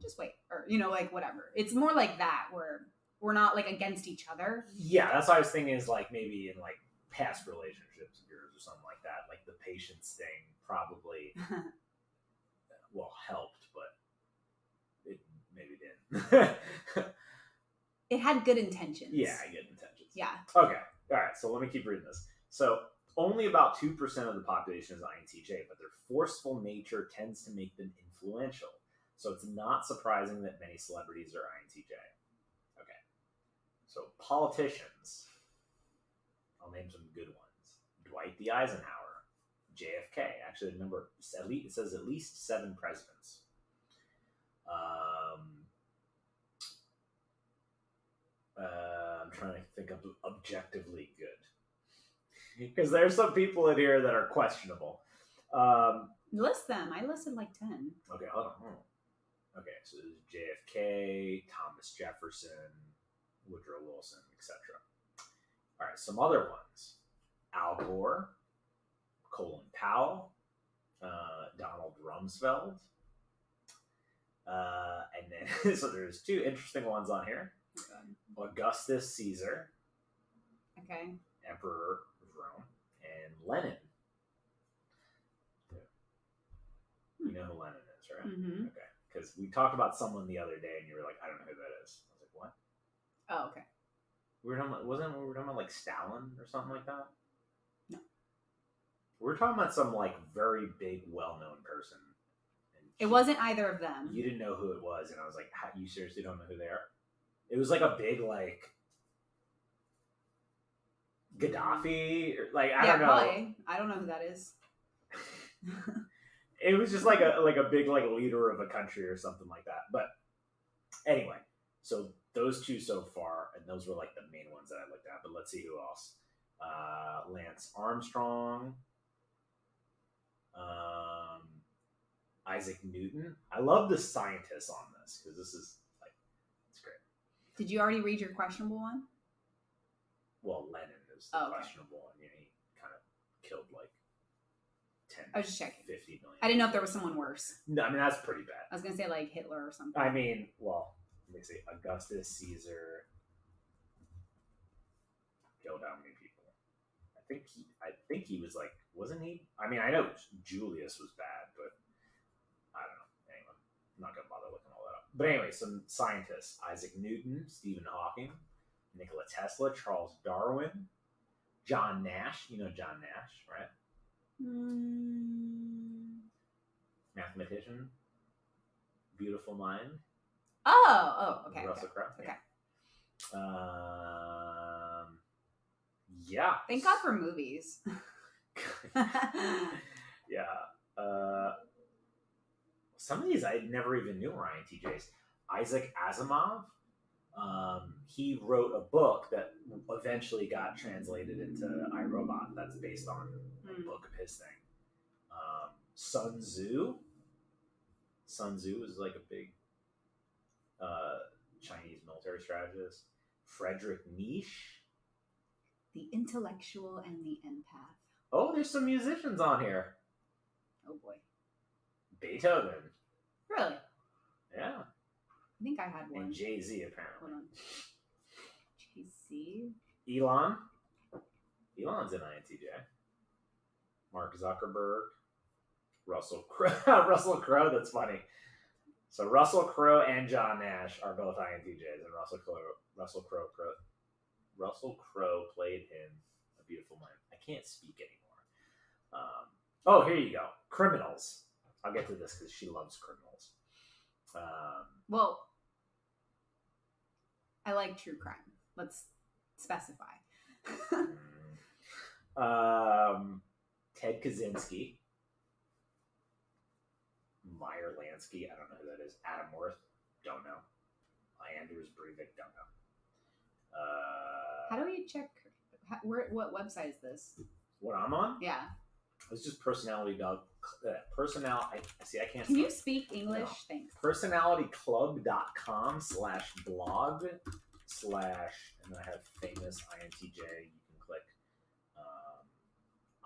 just wait, or like whatever. It's more like that, where we're not like against each other. Yeah, that's what I was thinking. Is like maybe in like past relationships of yours or something like that. Like the patience thing probably helped, but it maybe didn't. It had good intentions. Yeah, good intentions. Yeah. Okay. All right. So let me keep reading this. So only about 2% of the population is INTJ, but their forceful nature tends to make them influential. So it's not surprising that many celebrities are INTJ. Okay. So politicians. I'll name some good ones. Dwight D. Eisenhower, JFK. Actually, the number it says at least 7 presidents. I'm trying to think of objectively good because there's some people in here that are questionable. List them. I listed like 10. Okay, hold on. Okay, so there's JFK, Thomas Jefferson, Woodrow Wilson, etc. All right, some other ones: Al Gore, Colin Powell, Donald Rumsfeld, and then so there's 2 interesting ones on here. Augustus Caesar, okay, Emperor of Rome, and Lenin. You know who Lenin is, right? Mm-hmm. Okay, because we talked about someone the other day, and you were like, "I don't know who that is." I was like, "What?" Oh, okay. We were talking about, we were talking about like Stalin or something like that? No. We were talking about some like very big, well-known person. It wasn't either of them. You didn't know who it was, and I was like, "You seriously don't know who they are?" It was like a big like Gaddafi, or, like I don't know. Probably. I don't know who that is. It was just like a big like leader of a country or something like that. But anyway, so those 2 so far, and those were like the main ones that I looked at. But let's see who else. Lance Armstrong, Isaac Newton. I love the scientists on this because this is like it's great. Did you already read your questionable one? Well, Lenin is the questionable one. He kind of killed like 10. I was just checking. 50 million. I didn't know if there was someone worse. No, I mean that's pretty bad. I was gonna say like Hitler or something. I mean, well, let me see. Augustus Caesar killed how many people? I think he was like, wasn't he? I mean, I know Julius was bad, but I don't know. Anyway, I'm not gonna bother looking all that up. But anyway, some scientists: Isaac Newton, Stephen Hawking, Nikola Tesla, Charles Darwin, John Nash. You know John Nash, right? Mathematician, beautiful mind. Oh, okay. Russell Crowe. Okay. Yeah. Thank God for movies. Yeah. Some of these I never even knew were INTJs. Isaac Asimov. He wrote a book that eventually got translated into iRobot. That's based on a book of his thing. Sun Tzu. Sun Tzu is like a big Chinese military strategist. Friedrich Nietzsche. The intellectual and the empath. Oh, there's some musicians on here. Oh boy. Beethoven. Really? Yeah. I think I had one. And Jay-Z, apparently. Hold on. Jay-Z? Elon. Elon's an INTJ. Mark Zuckerberg. Russell Crowe. Russell Crowe, that's funny. So Russell Crowe and John Nash are both INTJs, and Russell Crowe played in A Beautiful Mind. I can't speak anymore. Here you go. Criminals. I'll get to this because she loves criminals. Well, I like true crime. Let's specify. Ted Kaczynski. Meyer Lansky, I don't know who that is. Adam Worth, don't know. Anders Breivik, don't know. How do we check? What website is this? What I'm on? Yeah. It's just personality dog. I can't. Can you speak English? No. Thanks. Personalityclub.com/blog/ and I have famous INTJ. You can click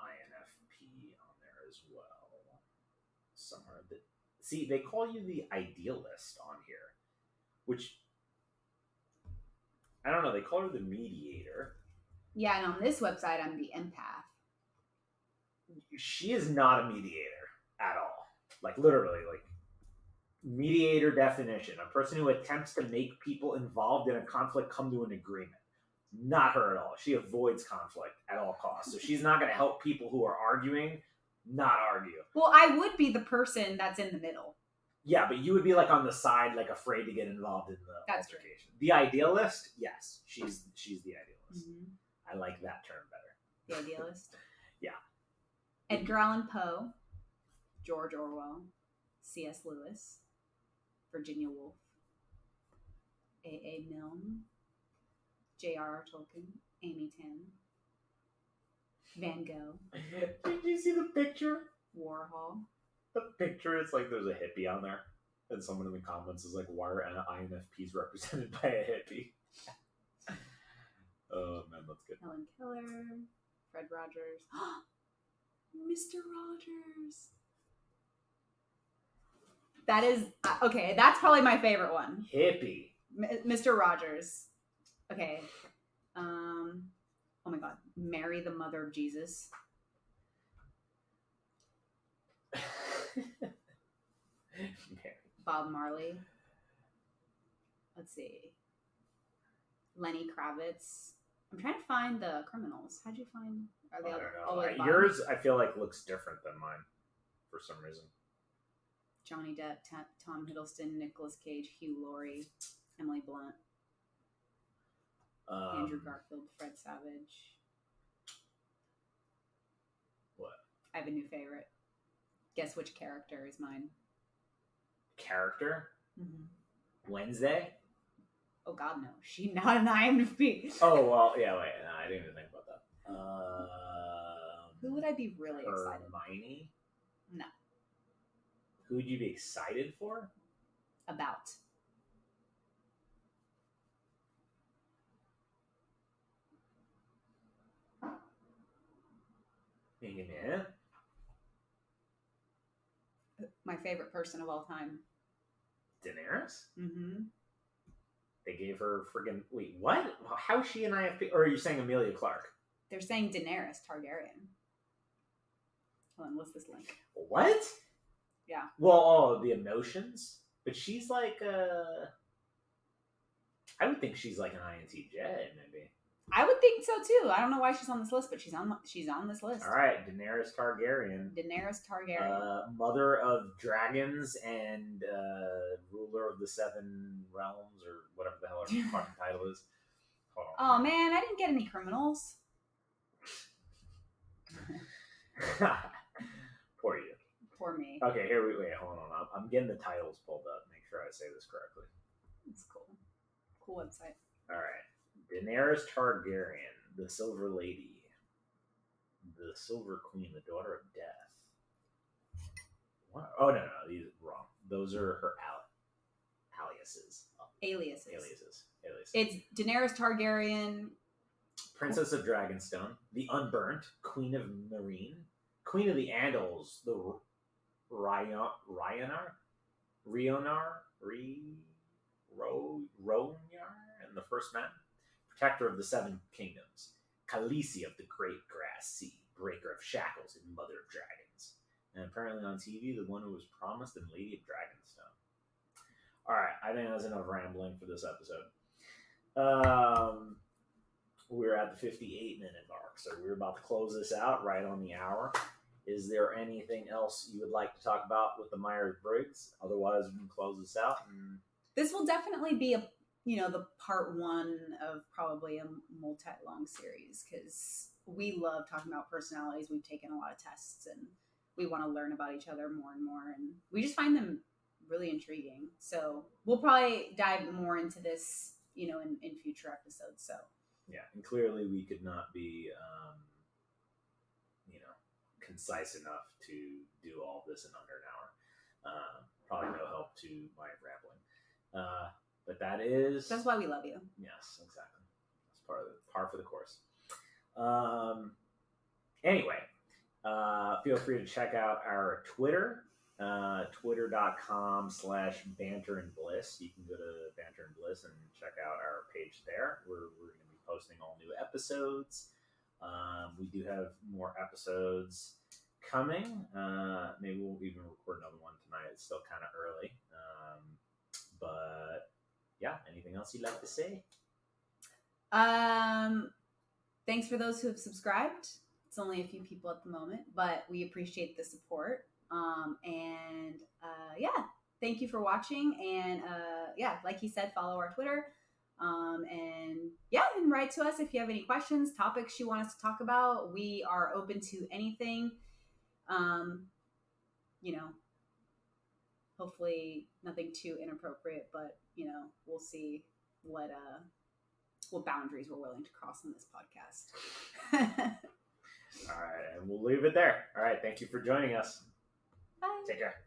INFP on there as well. Somewhere. See, they call you the idealist on here, which I don't know. They call her the mediator. Yeah, and on this website, I'm the empath. She is not a mediator at all. Like literally, like Mediator definition: a person who attempts to make people involved in a conflict come to an agreement. Not her at all. She avoids conflict at all costs. So she's not going to help people who are arguing not argue. Well, I would be the person that's in the middle. Yeah, but you would be like on the side, like afraid to get involved in the altercation. The idealist, yes, she's the idealist. I like that term better. The idealist. Yeah. Edgar Allan Poe, George Orwell, C.S. Lewis, Virginia Woolf, A.A. Milne, J.R.R. Tolkien, Amy Tan, Van Gogh. Did you see the picture? Warhol. The picture is like there's a hippie on there, and someone in the comments is like, "Why are INFPs represented by a hippie?" Oh man, that's good. Helen Keller, Fred Rogers, Mr. Rogers. That is okay. That's probably my favorite one. Hippie. Mr. Rogers. Okay. Oh my God. Mary, the mother of Jesus. Bob Marley. Let's see. Lenny Kravitz. I'm trying to find the criminals. How'd you find? Are they all at the bottom? Yours, I feel like, looks different than mine for some reason. Johnny Depp, Tom Hiddleston, Nicolas Cage, Hugh Laurie, Emily Blunt, Andrew Garfield, Fred Savage. What? I have a new favorite. Guess which character is mine? Character? Mm-hmm. Wednesday? Oh God, no. She not an IMDb. Oh well, yeah. Wait, no, I didn't even think about that. Who would I be really excited? Hermione? No. Who would you be excited for? About. Yeah. My favorite person of all time. Daenerys? Mm-hmm. They gave her friggin' wait, what? How is she an IFP? Or are you saying Emilia Clarke? They're saying Daenerys Targaryen. Hold on, what's this link? What? Yeah. Well, the emotions, but she's like I would think she's like an INTJ, maybe. I would think so too. I don't know why she's on this list, but she's on this list. All right, Daenerys Targaryen. Mother of dragons and ruler of the 7 realms, or whatever the hell her fucking title is. Hold on. Oh man, I didn't get any criminals. Poor you. Poor me. Okay, wait, hold on. I'm getting the titles pulled up. Make sure I say this correctly. It's cool. Cool website. All right. Daenerys Targaryen, the Silver Lady, the Silver Queen, the Daughter of Death. What? Oh, no, these are wrong. Those are her aliases. Aliases. Aliases. It's Daenerys Targaryen. Princess of Dragonstone, the Unburnt, Queen of Meereen, Queen of the Andals, the Rhaenyra, and the First Men, Protector of the 7 Kingdoms, Khaleesi of the Great Grass Sea, Breaker of Shackles, and Mother of Dragons. And apparently on TV, the one who was promised and Lady of Dragonstone. Alright, I think that's enough rambling for this episode. We're at the 58-minute mark, so we're about to close this out right on the hour. Is there anything else you would like to talk about with the Myers-Briggs? Otherwise, we can close this out. This will definitely be the part 1 of probably a multi-long series, because we love talking about personalities. We've taken a lot of tests, and we want to learn about each other more and more, and we just find them really intriguing. So we'll probably dive more into this, in future episodes. So. Yeah, and clearly we could not be, concise enough to do all this in under an hour. Probably no help to my rambling. But that's why we love you. Yes, exactly. That's par for the course. Anyway, feel free to check out our Twitter, twitter.com/Banter and Bliss. You can go to Banter and Bliss and check out our page there. We're going to be posting all new episodes. We do have more episodes coming. Maybe we'll even record another one tonight. It's still kind of early. But yeah, anything else you'd like to say? Thanks for those who have subscribed. It's only a few people at the moment, but we appreciate the support. Yeah, thank you for watching. And yeah, like he said, follow our Twitter. And write to us if you have any questions, topics you want us to talk about. We are open to anything. Hopefully nothing too inappropriate, but we'll see what boundaries we're willing to cross on this podcast. All right, and we'll leave it there. All right, thank you for joining us. Bye. Take care.